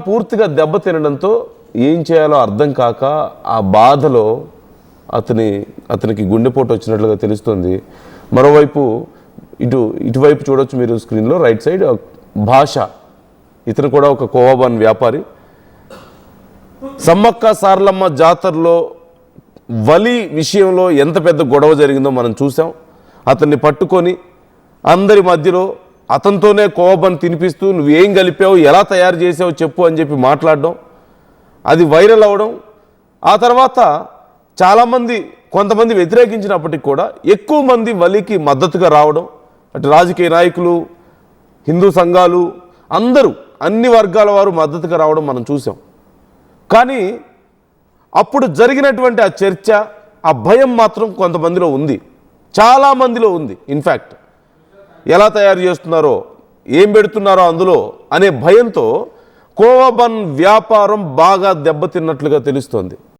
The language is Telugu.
పూర్తిగా దెబ్బతినడంతో ఏం చేయాలో అర్థం కాక ఆ బాధలో అతనికి గుండెపోటు వచ్చినట్లుగా తెలుస్తుంది. మరోవైపు ఇటువైపు చూడొచ్చు మీరు స్క్రీన్లో రైట్ సైడ్ భాష, ఇతను కూడా ఒక కోవాబన్ వ్యాపారి. సమ్మక్క సారలమ్మ జాతరలో వలి విషయంలో ఎంత పెద్ద గొడవ జరిగిందో మనం చూసాం. అతన్ని పట్టుకొని అందరి మధ్యలో అతనితోనే కోవబన్ తినిపిస్తూ నువ్వేం కలిపావు, ఎలా తయారు చేసావు చెప్పు అని చెప్పి మాట్లాడడం, అది వైరల్ అవ్వడం. ఆ తర్వాత చాలామంది కొంతమంది వ్యతిరేకించినప్పటికీ కూడా ఎక్కువ మంది వలికి మద్దతుగా రావడం, అటు రాజకీయ నాయకులు, హిందూ సంఘాలు, అందరూ అన్ని వర్గాల వారు మద్దతుగా రావడం మనం చూసాం. కానీ అప్పుడు జరిగినటువంటి ఆ చర్చ, ఆ భయం మాత్రం కొంతమందిలో ఉంది, చాలామందిలో ఉంది. ఇన్ఫ్యాక్ట్ ఎలా తయారు చేస్తున్నారో, ఏం పెడుతున్నారో అందులో అనే భయంతో కోవబన్ వ్యాపారం బాగా దెబ్బతిన్నట్లుగా తెలుస్తోంది.